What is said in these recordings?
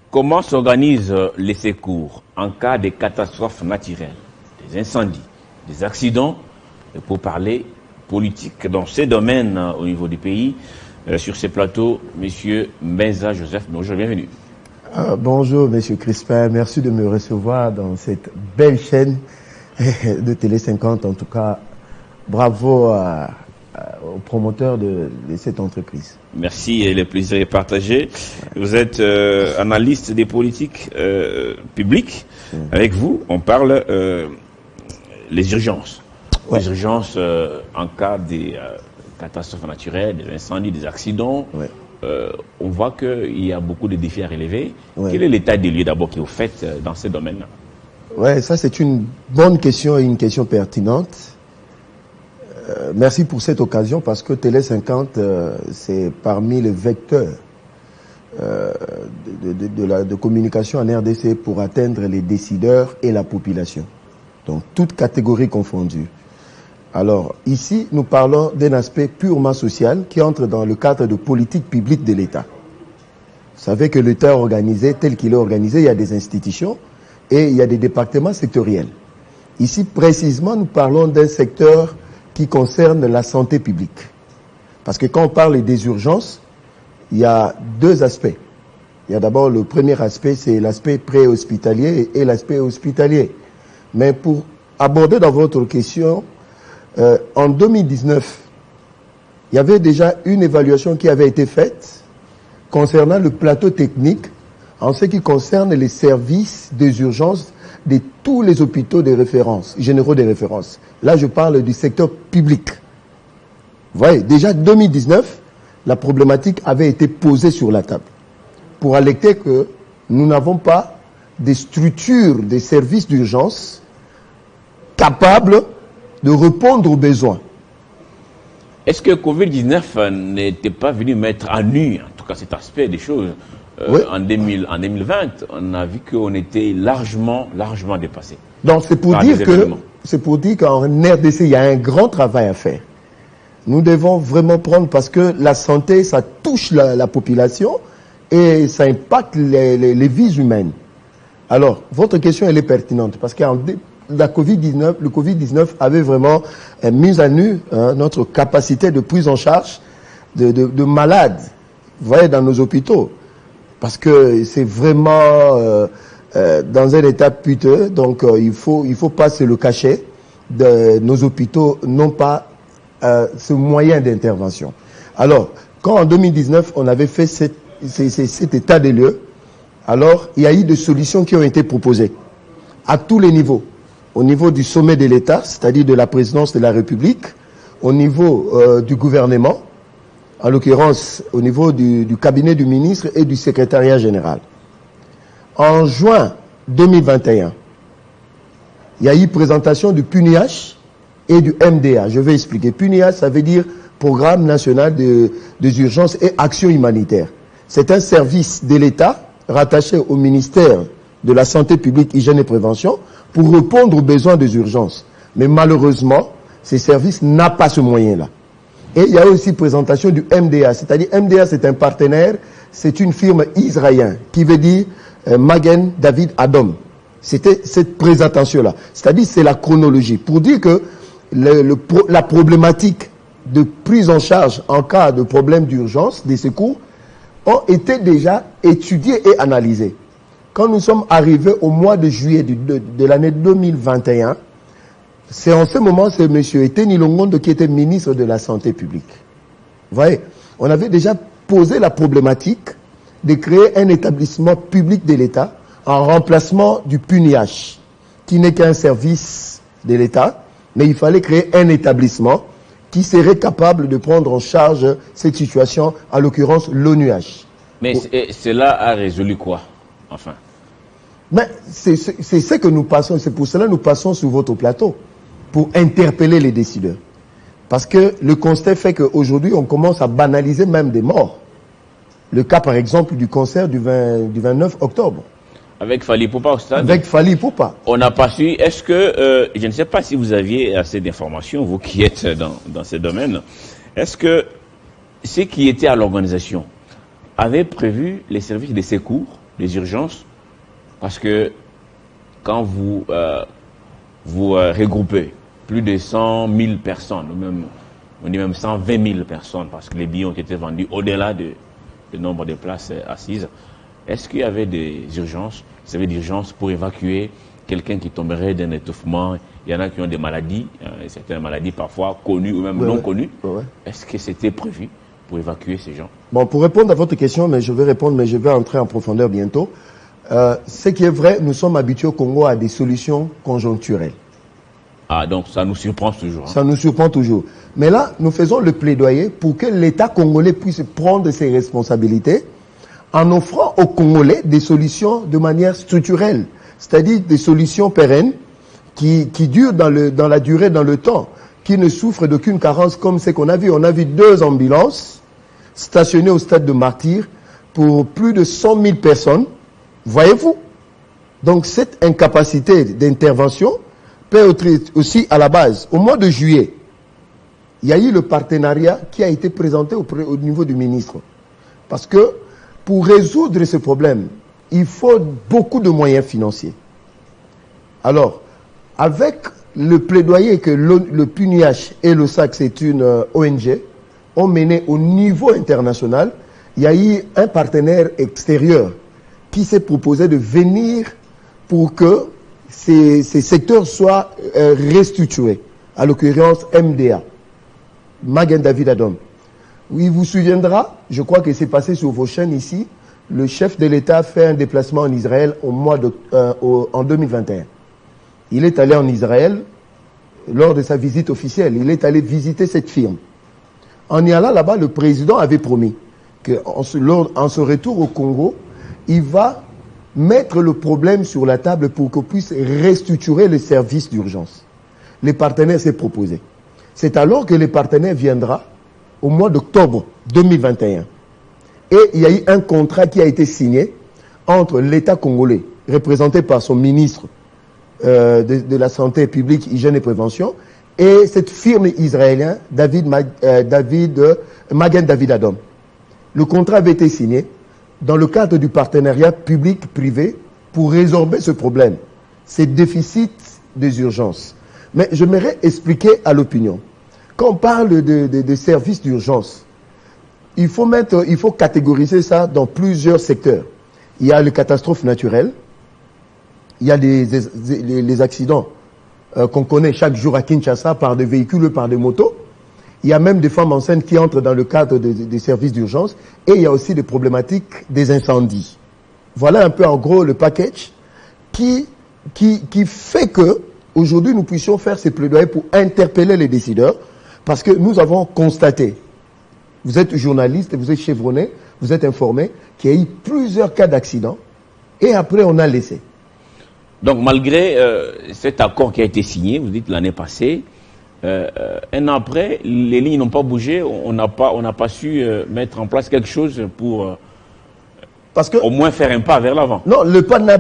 Comment s'organisent les secours en cas de catastrophes naturelles, des incendies, des accidents, et pour parler politique dans ces domaines au niveau du pays? Sur ces plateaux, M. Mbenza Joseph, bonjour, bienvenue. Bonjour, M. Crispin, merci de me recevoir dans cette belle chaîne de Télé 50. En tout cas, bravo aux promoteurs de cette entreprise. Merci, et le plaisir est partagé. Vous êtes analyste des politiques publiques. Avec vous, on parle les urgences. Ouais. Les urgences en cas de catastrophes naturelles, des incendies, des accidents. Ouais. On voit qu'il y a beaucoup de défis à relever. Ouais. Quel est l'état des lieux d'abord que vous faites dans ces domaines-là? Oui, ça c'est une bonne question et une question pertinente. Merci pour cette occasion parce que Télé 50, c'est parmi les vecteurs de communication en RDC pour atteindre les décideurs et la population. Donc, toutes catégories confondues. Alors, ici, nous parlons d'un aspect purement social qui entre dans le cadre de politique publique de l'État. Vous savez que l'État organisé, tel qu'il est organisé, il y a des institutions et il y a des départements sectoriels. Ici, précisément, nous parlons d'un secteur qui concerne la santé publique. Parce que quand on parle des urgences, il y a deux aspects. Il y a d'abord le premier aspect, c'est l'aspect pré-hospitalier et l'aspect hospitalier. Mais pour aborder dans votre question, en 2019, il y avait déjà une évaluation qui avait été faite concernant le plateau technique en ce qui concerne les services des urgences de tous les hôpitaux de référence, généraux de référence. Là, je parle du secteur public. Vous voyez, déjà 2019, la problématique avait été posée sur la table pour alerter que nous n'avons pas des structures, des services d'urgence capables de répondre aux besoins. Est-ce que Covid-19 n'était pas venu mettre à nu, en tout cas cet aspect des choses, oui. En 2020, on a vu qu'on était largement dépassé. Donc c'est pour dire qu'en RDC, il y a un grand travail à faire. Nous devons vraiment prendre, parce que la santé, ça touche la population et ça impacte les vies humaines. Alors, votre question, elle est pertinente, parce que le Covid-19 avait vraiment mis à nu notre capacité de prise en charge de malades, vous voyez, dans nos hôpitaux. Parce que c'est vraiment dans un état piteux, donc il faut pas se le cacher. Nos hôpitaux n'ont pas ce moyen d'intervention. Alors, quand en 2019, on avait fait cet état des lieux, alors il y a eu des solutions qui ont été proposées à tous les niveaux. Au niveau du sommet de l'État, c'est-à-dire de la présidence de la République, au niveau du gouvernement, en l'occurrence au niveau du cabinet du ministre et du secrétariat général. En juin 2021, il y a eu présentation du PUNIH et du MDA. Je vais expliquer. PUNIH, ça veut dire Programme national des urgences et actions humanitaires. C'est un service de l'État rattaché au ministère de la Santé publique, Hygiène et Prévention pour répondre aux besoins des urgences. Mais malheureusement, ces services n'ont pas ce moyen-là. Et il y a aussi présentation du MDA, c'est-à-dire MDA, c'est un partenaire, c'est une firme israélienne qui veut dire Magen David Adom. C'était cette présentation-là. C'est-à-dire c'est la chronologie. Pour dire que la problématique de prise en charge en cas de problème d'urgence, des secours, ont été déjà étudiées et analysées. Quand nous sommes arrivés au mois de juillet de l'année 2021, c'est en ce moment, c'est M. Eteni Longondo qui était ministre de la Santé publique. Vous voyez, on avait déjà posé la problématique de créer un établissement public de l'État en remplacement du PUNIH, qui n'est qu'un service de l'État, mais il fallait créer un établissement qui serait capable de prendre en charge cette situation, en l'occurrence l'ONUH. Mais cela a résolu quoi, enfin? Mais c'est ce que nous passons, c'est pour cela que nous passons sur votre plateau, pour interpeller les décideurs. Parce que le constat fait qu'aujourd'hui, on commence à banaliser même des morts. Le cas, par exemple, du concert du 29 octobre. Avec Fally Ipupa au stade. Avec Fally Ipupa. On n'a pas su. Est-ce que, je ne sais pas si vous aviez assez d'informations, vous qui êtes dans ce domaine, est-ce que ceux qui étaient à l'organisation avaient prévu les services de secours des urgences, parce que quand vous regroupez plus de 100 000 personnes, on dit même 120 000 personnes, parce que les billets ont été vendus au-delà du nombre de places assises, est-ce qu'il y avait des urgences, pour évacuer quelqu'un qui tomberait d'un étouffement? Il y en a qui ont des maladies, certaines maladies parfois connues ou même non connues. Est-ce que c'était prévu pour évacuer ces gens? Bon, pour répondre à votre question, mais je vais entrer en profondeur bientôt. Ce qui est vrai, nous sommes habitués au Congo à des solutions conjoncturelles. Ah, donc ça nous surprend toujours. Hein? Ça nous surprend toujours. Mais là, nous faisons le plaidoyer pour que l'État congolais puisse prendre ses responsabilités en offrant aux Congolais des solutions de manière structurelle, c'est-à-dire des solutions pérennes qui durent dans la durée, dans le temps, qui ne souffrent d'aucune carence comme ce qu'on a vu. On a vu 2 ambulances stationnées au stade de Martyr pour plus de 100 000 personnes. Voyez-vous? Donc cette incapacité d'intervention peut être aussi à la base. Au mois de juillet, il y a eu le partenariat qui a été présenté au niveau du ministre. Parce que pour résoudre ce problème, il faut beaucoup de moyens financiers. Alors, avec le plaidoyer que le PUNIH et le SAC, c'est une ONG, ont mené au niveau international, il y a eu un partenaire extérieur qui s'est proposé de venir pour que ces secteurs soient restructurés. À l'occurrence, MDA, Magen David Adom. Il vous souviendra, je crois que c'est passé sur vos chaînes ici, le chef de l'État a fait un déplacement en Israël en 2021. Il est allé en Israël lors de sa visite officielle. Il est allé visiter cette firme. En y allant là-bas, le président avait promis qu'en ce retour au Congo, il va mettre le problème sur la table pour qu'on puisse restructurer les services d'urgence. Les partenaires s'est proposé. C'est alors que les partenaires viendra au mois d'octobre 2021. Et il y a eu un contrat qui a été signé entre l'État congolais, représenté par son ministre de la Santé publique, Hygiène et Prévention, et cette firme israélienne, Magen David Adom. Le contrat avait été signé dans le cadre du partenariat public-privé pour résorber ce problème, ces déficits des urgences. Mais j'aimerais expliquer à l'opinion. Quand on parle de services d'urgence, il faut catégoriser ça dans plusieurs secteurs. Il y a les catastrophes naturelles, il y a les accidents qu'on connaît chaque jour à Kinshasa par des véhicules, par des motos. Il y a même des femmes enceintes qui entrent dans le cadre des services d'urgence. Et il y a aussi des problématiques des incendies. Voilà un peu en gros le package qui fait que aujourd'hui nous puissions faire ces plaidoyers pour interpeller les décideurs. Parce que nous avons constaté, vous êtes journaliste, vous êtes chevronné, vous êtes informé, qu'il y a eu plusieurs cas d'accidents. Et après on a laissé. Donc malgré cet accord qui a été signé, vous dites l'année passée, un an après, les lignes n'ont pas bougé, on n'a pas su mettre en place quelque chose pour au moins faire un pas vers l'avant. Non, le pas n'a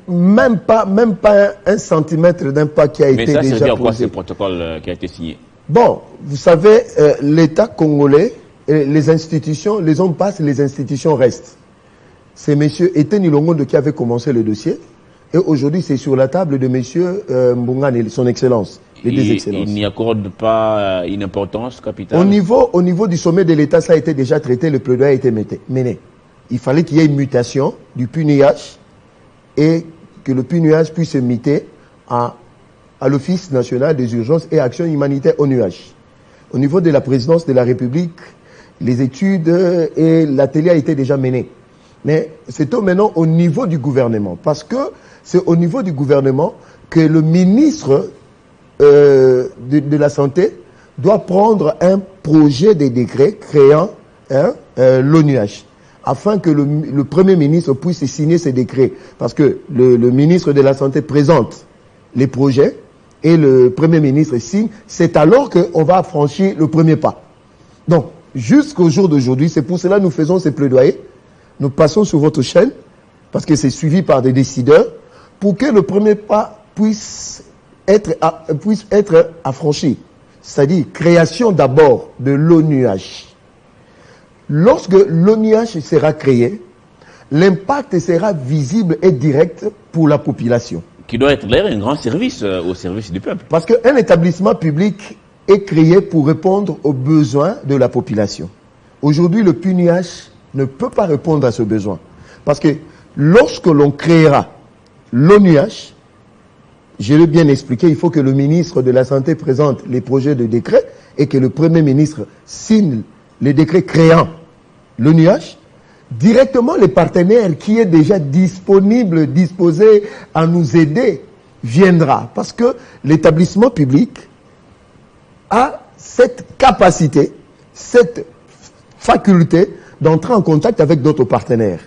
même pas un centimètre d'un pas qui a été déjà posé. Mais ça, c'est quoi ce protocole qui a été signé? Bon, vous savez, l'État congolais, les institutions, les hommes passent, les institutions restent. C'est M. Etienne Ilongondo qui avait commencé le dossier. Et aujourd'hui, c'est sur la table de M. Mbungane, son Excellence, les deux Excellences. Il n'y accorde pas une importance capitale. Au niveau du sommet de l'État, ça a été déjà traité, le plaidoyer a été mené. Il fallait qu'il y ait une mutation du PUNIH et que le PUNIH puisse se muter à l'Office national des urgences et actions humanitaires ONUH. Au niveau de la présidence de la République, les études et l'atelier a été déjà mené. Mais c'est maintenant au niveau du gouvernement. Parce que c'est au niveau du gouvernement que le ministre de la Santé doit prendre un projet de décret créant l'ONUH, afin que le Premier ministre puisse signer ces décrets. Parce que le ministre de la Santé présente les projets et le Premier ministre signe, c'est alors qu'on va franchir le premier pas. Donc, jusqu'au jour d'aujourd'hui, c'est pour cela que nous faisons ces plaidoyers. Nous passons sur votre chaîne, parce que c'est suivi par des décideurs, pour que le premier pas puisse être affranchi. C'est-à-dire, création d'abord de l'ONUH. Lorsque l'ONUH sera créée, l'impact sera visible et direct pour la population. Qui doit être d'ailleurs un grand service au service du peuple. Parce qu'un établissement public est créé pour répondre aux besoins de la population. Aujourd'hui, le PNUH ne peut pas répondre à ce besoin. Parce que lorsque l'on créera l'ONUH, je l'ai bien expliqué, il faut que le ministre de la Santé présente les projets de décret et que le Premier ministre signe les décrets créant l'ONUH. Directement, les partenaires qui est déjà disponible, disposé à nous aider, viendra. Parce que l'établissement public a cette capacité, cette faculté d'entrer en contact avec d'autres partenaires,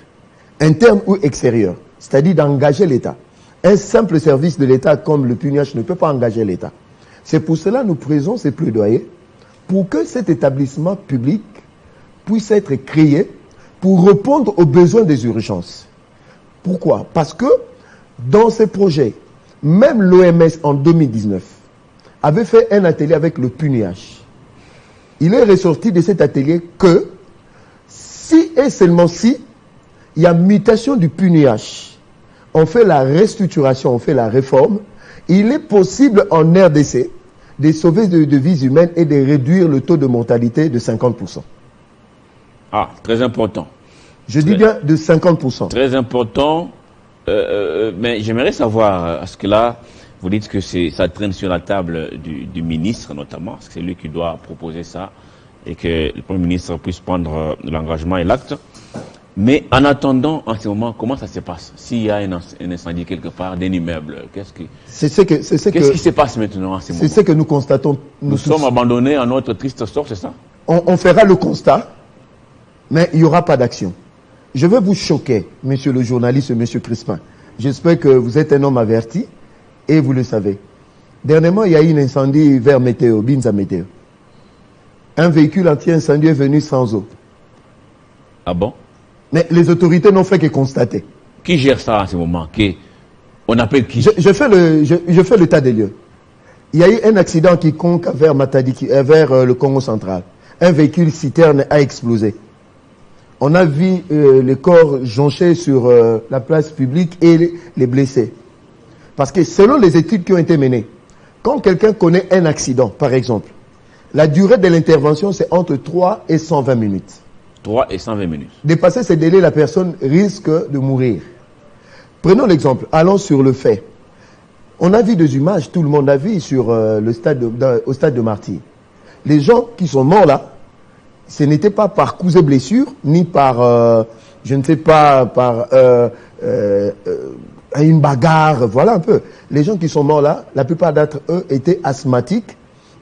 internes ou extérieurs, c'est-à-dire d'engager l'État. Un simple service de l'État comme le PNUH ne peut pas engager l'État. C'est pour cela que nous présentons ces plaidoyers pour que cet établissement public puisse être créé pour répondre aux besoins des urgences. Pourquoi? Parce que dans ces projets, même l'OMS en 2019 avait fait un atelier avec le PNUH. Il est ressorti de cet atelier que si et seulement si il y a mutation du PNUH, on fait la restructuration, on fait la réforme, il est possible en RDC de sauver de vies humaines et de réduire le taux de mortalité de 50%. Ah, très important. Je dis bien de 50%. Très important. Mais j'aimerais savoir, parce que là, vous dites que ça traîne sur la table du ministre notamment, parce que c'est lui qui doit proposer ça, et que le Premier ministre puisse prendre l'engagement et l'acte. Mais en attendant, en ce moment, comment ça se passe? S'il y a un incendie quelque part d'un immeuble, qu'est-ce qui se passe maintenant en ce moment? C'est ce que nous constatons. Nous sommes abandonnés à notre triste sort, c'est ça? On fera le constat, mais il n'y aura pas d'action. Je vais vous choquer, monsieur le journaliste, monsieur Crispin. J'espère que vous êtes un homme averti et vous le savez. Dernièrement, il y a eu un incendie vers Météo, Binza Météo. Un véhicule anti-incendie est venu sans eau. Ah bon? Mais les autorités n'ont fait que constater. Qui gère ça en ce moment? On appelle qui? Je fais l'état des lieux. Il y a eu un accident quiconque vers Matadi, vers le Congo central. Un véhicule citerne a explosé. On a vu les corps jonchés sur la place publique et les blessés. Parce que selon les études qui ont été menées, quand quelqu'un connaît un accident, par exemple, la durée de l'intervention, c'est entre 3 et 120 minutes. 3 et 120 minutes. Dépasser ces délais, la personne risque de mourir. Prenons l'exemple, allons sur le fait. On a vu des images, tout le monde a vu sur au stade de Martyrs. Les gens qui sont morts là, ce n'était pas par coups et blessures, ni par, je ne sais pas, par une bagarre, voilà un peu. Les gens qui sont morts là, la plupart d'entre eux étaient asthmatiques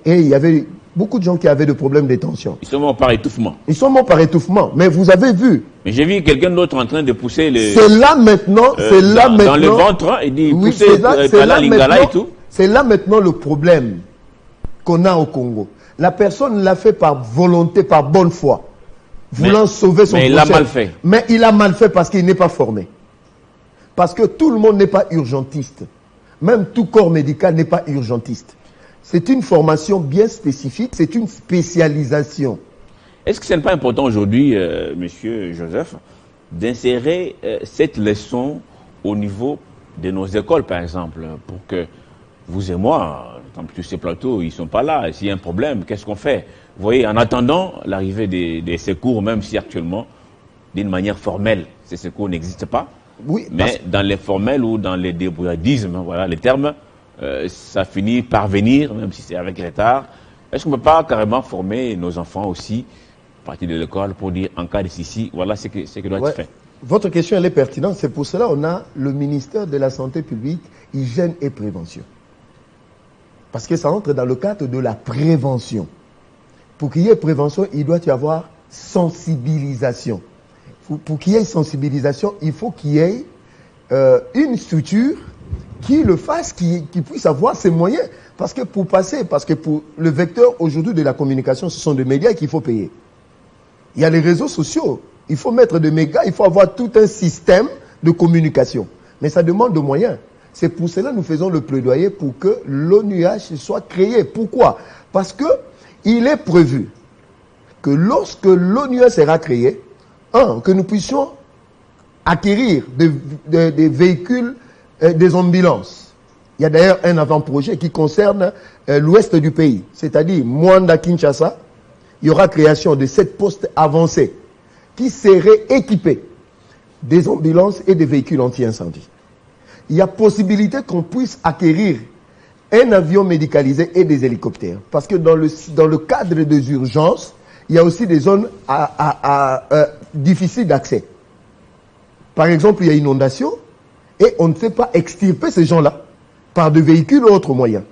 et il y avait beaucoup de gens qui avaient des problèmes de tension. Ils sont morts par étouffement. Ils sont morts par étouffement, mais vous avez vu. Mais j'ai vu quelqu'un d'autre en train de pousser les... C'est là maintenant, dans le ventre, il dit oui, pousser la lingala et tout. C'est là maintenant le problème qu'on a au Congo. La personne l'a fait par volonté, par bonne foi, voulant sauver son prochain. Mais il a mal fait. Mais il a mal fait parce qu'il n'est pas formé. Parce que tout le monde n'est pas urgentiste. Même tout corps médical n'est pas urgentiste. C'est une formation bien spécifique, c'est une spécialisation. Est-ce que ce n'est pas important aujourd'hui, monsieur Joseph, d'insérer cette leçon au niveau de nos écoles, par exemple, pour que vous et moi, sur ces plateaux, ils ne sont pas là. S'il y a un problème, qu'est-ce qu'on fait? Vous voyez, en attendant l'arrivée des secours, même si actuellement, d'une manière formelle, ces secours n'existent pas, oui, mais dans les formels ou dans les débrouillardismes, voilà les termes, ça finit par venir, même si c'est avec retard. Est-ce qu'on ne peut pas carrément former nos enfants aussi, à partir de l'école, pour dire, en cas de ceci, voilà ce qui doit être fait? Votre question, elle est pertinente. C'est pour cela qu'on a le ministère de la Santé publique, Hygiène et Prévention. Parce que ça entre dans le cadre de la prévention. Pour qu'il y ait prévention, il doit y avoir sensibilisation. Pour qu'il y ait sensibilisation, il faut qu'il y ait une structure qui le fasse, qui puisse avoir ses moyens. Parce que pour le vecteur aujourd'hui de la communication, ce sont des médias qu'il faut payer. Il y a les réseaux sociaux. Il faut mettre des médias, il faut avoir tout un système de communication. Mais ça demande de moyens. C'est pour cela que nous faisons le plaidoyer pour que l'ONUH soit créé. Pourquoi? Parce que il est prévu que lorsque l'ONUH sera créé, que nous puissions acquérir des véhicules, des ambulances. Il y a d'ailleurs un avant-projet qui concerne l'ouest du pays, c'est-à-dire Mwanda-Kinshasa. Il y aura création de 7 postes avancés qui seraient équipés des ambulances et des véhicules anti-incendie. Il y a possibilité qu'on puisse acquérir un avion médicalisé et des hélicoptères. Parce que dans le cadre des urgences, il y a aussi des zones difficiles d'accès. Par exemple, il y a inondation et on ne sait pas extirper ces gens-là par des véhicules ou autres moyens.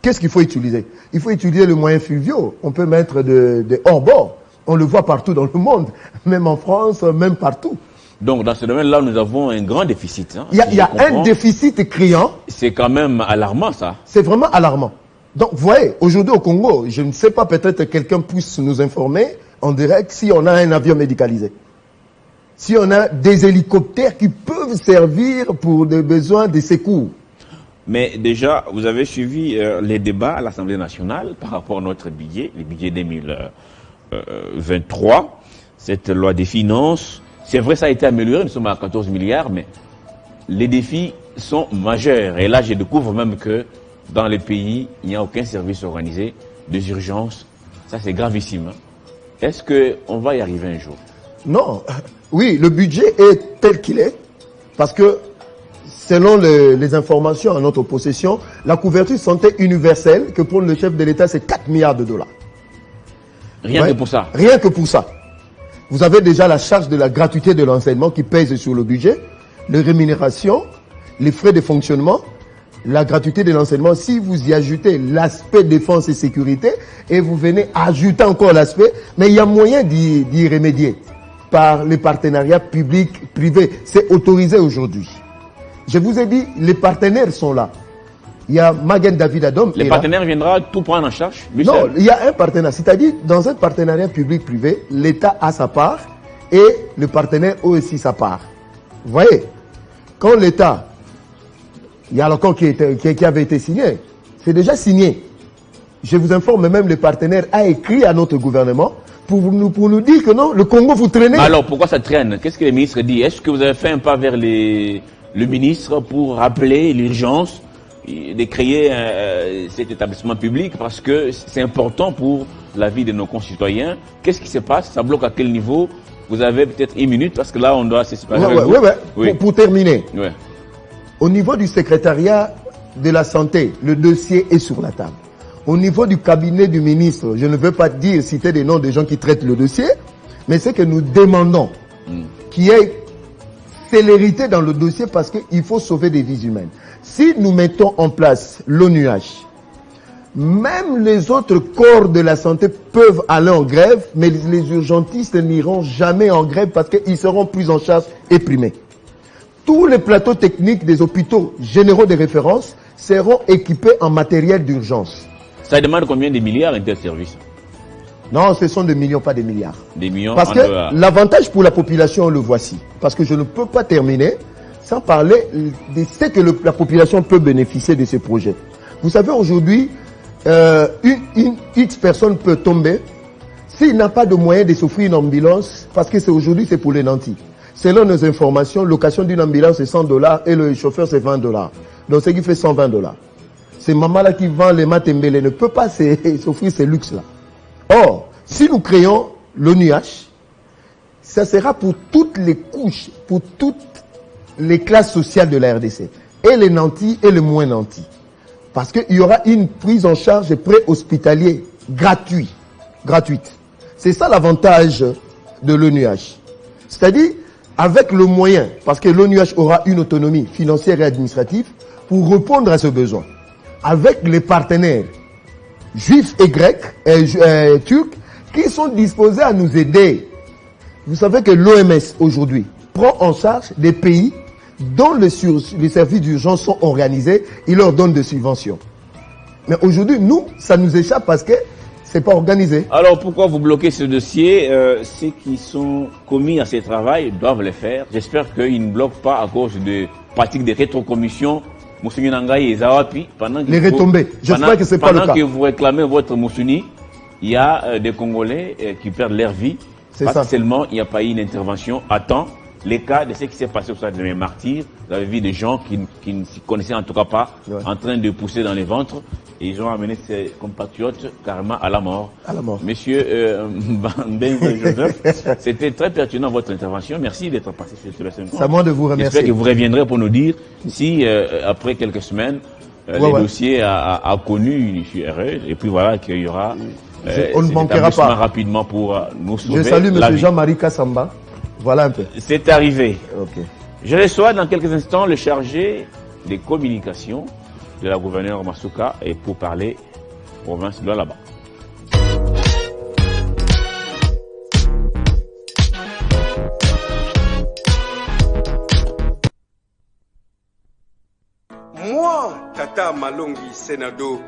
Qu'est-ce qu'il faut utiliser? Il faut utiliser le moyen fluviaux. On peut mettre des hors-bord. On le voit partout dans le monde, même en France, même partout. Donc, dans ce domaine-là, nous avons un grand déficit. Hein, il y a un déficit criant. C'est quand même alarmant, ça. C'est vraiment alarmant. Donc, vous voyez, aujourd'hui au Congo, je ne sais pas, peut-être quelqu'un puisse nous informer en direct si on a un avion médicalisé. Si on a des hélicoptères qui peuvent servir pour des besoins de secours. Mais déjà, vous avez suivi les débats à l'Assemblée nationale par rapport à notre budget, le budget 2023, cette loi des finances. C'est vrai, ça a été amélioré, nous sommes à 14 milliards, mais les défis sont majeurs. Et là, je découvre même que dans les pays, il n'y a aucun service organisé des urgences. Ça, c'est gravissime. Est-ce qu'on va y arriver un jour? Non. Oui, le budget est tel qu'il est, parce que selon les informations à notre possession, la couverture santé universelle que prône le chef de l'État, c'est 4 milliards de dollars. Rien que pour ça? Rien que pour ça. Vous avez déjà la charge de la gratuité de l'enseignement qui pèse sur le budget, les rémunérations, les frais de fonctionnement, la gratuité de l'enseignement. Si vous y ajoutez l'aspect défense et sécurité, et vous venez ajouter encore l'aspect, mais il y a moyen d'y remédier par les partenariats publics-privés. C'est autorisé aujourd'hui. Je vous ai dit, les partenaires sont là. Il y a Magen David Adom. Les partenaires viendront tout prendre en charge? Non, il y a un partenaire. C'est-à-dire, dans un partenariat public-privé, l'État a sa part et le partenaire a aussi sa part. Vous voyez, quand l'État, il y a l'accord qui avait été signé, c'est déjà signé. Je vous informe, même le partenaire a écrit à notre gouvernement pour nous dire que non, le Congo vous traînez. Alors pourquoi ça traîne? Qu'est-ce que les ministres disent? Est-ce que vous avez fait un pas vers le ministre pour rappeler l'urgence de créer cet établissement public parce que c'est important pour la vie de nos concitoyens? Qu'est-ce qui se passe? Ça bloque à quel niveau? Vous avez peut-être une minute parce que là on doit se séparer. Oui. Pour terminer, au niveau du secrétariat de la santé, le dossier est sur la table. Au niveau du cabinet du ministre, je ne veux pas citer des noms des gens qui traitent le dossier, mais c'est que nous demandons qu'il y ait célérité dans le dossier parce qu'il faut sauver des vies humaines. Si nous mettons en place l'ONUH, même les autres corps de la santé peuvent aller en grève, mais les urgentistes n'iront jamais en grève parce qu'ils seront pris en charge et primés. Tous les plateaux techniques des hôpitaux généraux de référence seront équipés en matériel d'urgence. Ça demande combien de milliards interservices? Non, ce sont des millions, pas des milliards. Des millions. Parce que l'avantage pour la population, le voici. Parce que je ne peux pas terminer sans parler de ce que la population peut bénéficier de ce projet. Vous savez, aujourd'hui, une X personne peut tomber s'il n'a pas de moyen de s'offrir une ambulance, parce que aujourd'hui, c'est pour les nantis. Selon nos informations, location d'une ambulance c'est $100 et le chauffeur c'est $20. Donc, ce qui fait $120. C'est maman-là qui vend les matembele ne peut pas s'offrir ces luxes-là. Or, si nous créons l'ONUH, ça sera pour toutes les couches, pour toutes les classes sociales de la RDC, et les nantis et les moins nantis. Parce qu'il y aura une prise en charge pré-hospitalier gratuite. C'est ça l'avantage de l'ONUH. C'est-à-dire, avec le moyen, parce que l'ONUH aura une autonomie financière et administrative pour répondre à ce besoin. Avec les partenaires juifs et grecs, turcs, qui sont disposés à nous aider. Vous savez que l'OMS aujourd'hui prend en charge des pays dont les services d'urgence sont organisés, ils leur donnent des subventions. Mais aujourd'hui, nous, ça nous échappe parce que c'est pas organisé. Alors pourquoi vous bloquez ce dossier? Ceux qui sont commis à ce travail doivent le faire. J'espère qu'ils ne bloquent pas à cause de pratiques de rétrocommission. Les retombées. J'espère que c'est pas le cas. Pendant que vous réclamez votre Moussuni, il y a des Congolais qui perdent leur vie. Parce que seulement il n'y a pas eu une intervention à temps les cas de ce qui s'est passé au stade de mes martyrs. Vous avez vu des gens qui ne s'y connaissaient en tout cas pas, en train de pousser dans les ventres. Et ils ont amené ses compatriotes carrément à la mort. À la mort. Monsieur Ben Joseph, c'était très pertinent votre intervention. Merci d'être passé sur le SMK. C'est à moi de vous remercier. J'espère que vous reviendrez pour nous dire si, après quelques semaines, les dossiers a connu une issue heureuse. Et puis voilà qu'il y aura on ne manquera pas rapidement pour nous sauver. Je salue M. Jean-Marie Kassamba. Voilà un peu. C'est arrivé. Okay. Je reçois dans quelques instants le chargé des communications de la gouverneure Masuka et pour parler province de là-bas. Moi, Tata Malongi Senado,